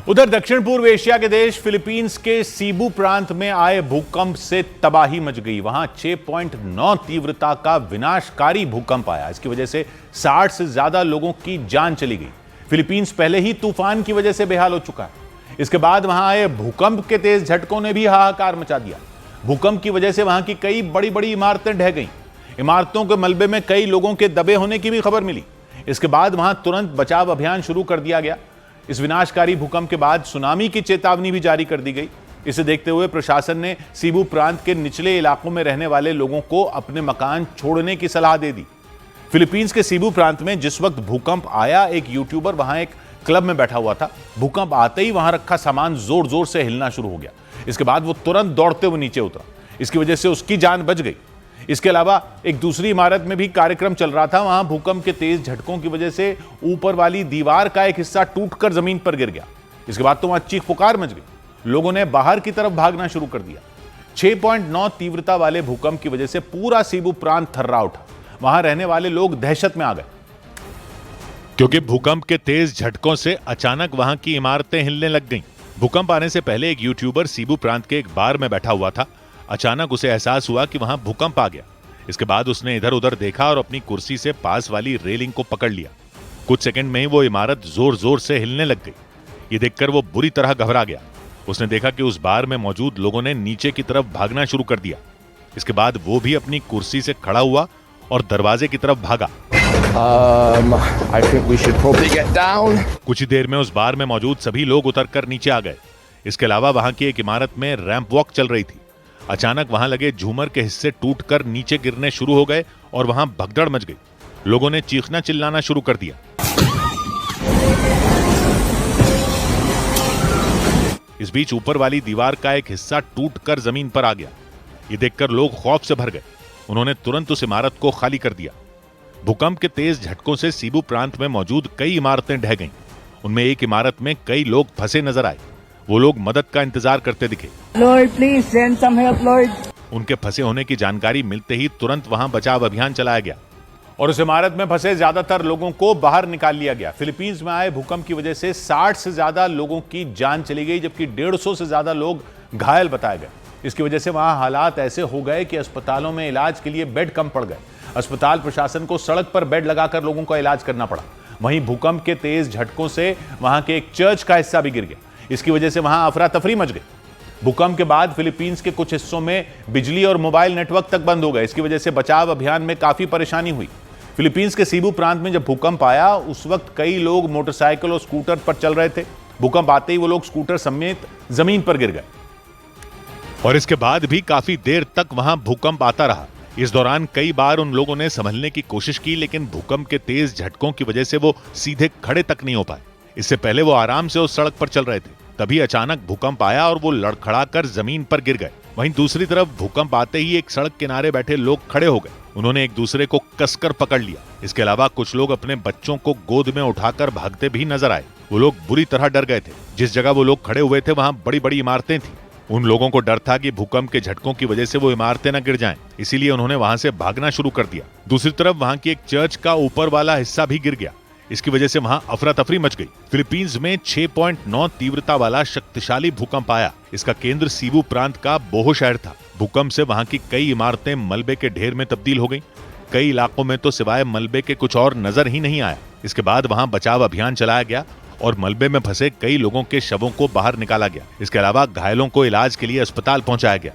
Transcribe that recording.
उधर दक्षिण पूर्व एशिया के देश फिलीपींस के सीबू प्रांत में आए भूकंप से तबाही मच गई। वहां 6.9 तीव्रता का विनाशकारी भूकंप आया। इसकी वजह से 60 से ज्यादा लोगों की जान चली गई। फिलीपींस पहले ही तूफान की वजह से बेहाल हो चुका है। इसके बाद वहां आए भूकंप के तेज झटकों ने भी हाहाकार मचा दिया। भूकंप की वजह से वहां की कई बड़ी बड़ी इमारतें ढह गईं। इमारतों के मलबे में कई लोगों के दबे होने की भी खबर मिली। इसके बाद वहां तुरंत बचाव अभियान शुरू कर दिया गया। इस विनाशकारी भूकंप के बाद सुनामी की चेतावनी भी जारी कर दी गई। इसे देखते हुए प्रशासन ने सीबू प्रांत के निचले इलाकों में रहने वाले लोगों को अपने मकान छोड़ने की सलाह दे दी। फिलीपींस के सीबू प्रांत में जिस वक्त भूकंप आया, एक यूट्यूबर वहां एक क्लब में बैठा हुआ था। भूकंप आते ही वहां रखा सामान जोर जोर से हिलना शुरू हो गया। इसके बाद वो तुरंत दौड़ते हुए नीचे उतरा। इसकी वजह से उसकी जान बच गई। इसके अलावा एक दूसरी इमारत में भी कार्यक्रम चल रहा था। वहां भूकंप के तेज झटकों की वजह से ऊपर वाली दीवार का एक हिस्सा टूटकर जमीन पर गिर गया। इसके बाद तो वहां चीख पुकार मच गई। लोगों ने बाहर की तरफ भागना शुरू कर दिया। 6.9 तीव्रता वाले भूकंप की वजह से पूरा सीबू प्रांत थर्रा उठा। वहां रहने वाले लोग दहशत में आ गए, क्योंकि भूकंप के तेज झटकों से अचानक वहां की इमारतें हिलने लग गईं। भूकंप आने से पहले एक यूट्यूबर सीबू प्रांत के एक बार में बैठा हुआ था। अचानक उसे एहसास हुआ कि वहां भूकंप आ गया। इसके बाद उसने इधर उधर देखा और अपनी कुर्सी से पास वाली रेलिंग को पकड़ लिया। कुछ सेकंड में ही वो इमारत जोर जोर से हिलने लग गई। ये देखकर वो बुरी तरह घबरा गया। उसने देखा कि उस बार में मौजूद लोगों ने नीचे की तरफ भागना शुरू कर दिया। इसके बाद वो भी अपनी कुर्सी से खड़ा हुआ और दरवाजे की तरफ भागा। I think we should probably get down. कुछ ही देर में उस बार में मौजूद सभी लोग उतरकर नीचे आ गए। इसके अलावा वहां की एक इमारत में रैंप वॉक चल रही थी। अचानक वहां लगे झूमर के हिस्से टूटकर नीचे गिरने शुरू हो गए और वहां भगदड़ मच गई। लोगों ने चीखना चिल्लाना शुरू कर दिया। इस बीच ऊपर वाली दीवार का एक हिस्सा टूटकर जमीन पर आ गया। ये देखकर लोग खौफ से भर गए। उन्होंने तुरंत उस इमारत को खाली कर दिया। भूकंप के तेज झटकों से सीबू प्रांत में मौजूद कई इमारतें ढह गईं। उनमें एक इमारत में कई लोग फंसे नजर आए। वो लोग मदद का इंतजार करते दिखे। Lord, please send some help, Lord. उनके फंसे होने की जानकारी मिलते ही तुरंत वहां बचाव अभियान चलाया गया और उस इमारत में फंसे ज्यादातर लोगों को बाहर निकाल लिया गया। फिलीपींस में आए भूकंप की वजह से 60 से ज्यादा लोगों की जान चली गई, जबकि 150 से ज्यादा लोग घायल बताए गए। इसकी वजह से वहां हालात ऐसे हो गए कि अस्पतालों में इलाज के लिए बेड कम पड़ गए। अस्पताल प्रशासन को सड़क पर बेड लगाकर लोगों का इलाज करना पड़ा। वहीं भूकंप के तेज झटकों से वहां के एक चर्च का हिस्सा भी गिर गया। इसकी वजह से वहां अफरा तफरी मच गई। भूकंप के बाद फिलीपींस के कुछ हिस्सों में बिजली और मोबाइल नेटवर्क तक बंद हो गए। इसकी वजह से बचाव अभियान में काफी परेशानी हुई। फिलीपींस के सीबू प्रांत में जब भूकंप आया, उस वक्त कई लोग मोटरसाइकिल और स्कूटर पर चल रहे थे। भूकंप आते ही वो लोग स्कूटर समेत जमीन पर गिर गए और इसके बाद भी काफी देर तक वहां भूकंप आता रहा। इस दौरान कई बार उन लोगों ने संभलने की कोशिश की, लेकिन भूकंप के तेज झटकों की वजह से वो सीधे खड़े तक नहीं हो पाए। इससे पहले वो आराम से उस सड़क पर चल रहे थे। तभी अचानक भूकंप आया और वो लड़खड़ाकर जमीन पर गिर गए। वहीं दूसरी तरफ भूकंप आते ही एक सड़क किनारे बैठे लोग खड़े हो गए। उन्होंने एक दूसरे को कसकर पकड़ लिया। इसके अलावा कुछ लोग अपने बच्चों को गोद में उठाकर भागते भी नजर आए। वो लोग बुरी तरह डर गए थे। जिस जगह वो लोग खड़े हुए थे वहां बड़ी बड़ी इमारतें थी। उन लोगों को डर था कि भूकंप के झटकों की वजह से वो इमारतें न गिर जाएं, इसीलिए उन्होंने वहां से भागना शुरू कर दिया। दूसरी तरफ वहां की एक चर्च का ऊपर वाला हिस्सा भी गिर गया। इसकी वजह से वहां अफरा तफरी मच गई। फिलीपींस में 6.9 तीव्रता वाला शक्तिशाली भूकंप आया। इसका केंद्र सीबू प्रांत का बोहो शहर था। भूकंप से वहां की कई इमारतें मलबे के ढेर में तब्दील हो गईं। कई इलाकों में तो सिवाय मलबे के कुछ और नजर ही नहीं आया। इसके बाद वहां बचाव अभियान चलाया गया और मलबे में फंसे कई लोगों के शवों को बाहर निकाला गया। इसके अलावा घायलों को इलाज के लिए अस्पताल पहुंचाया गया।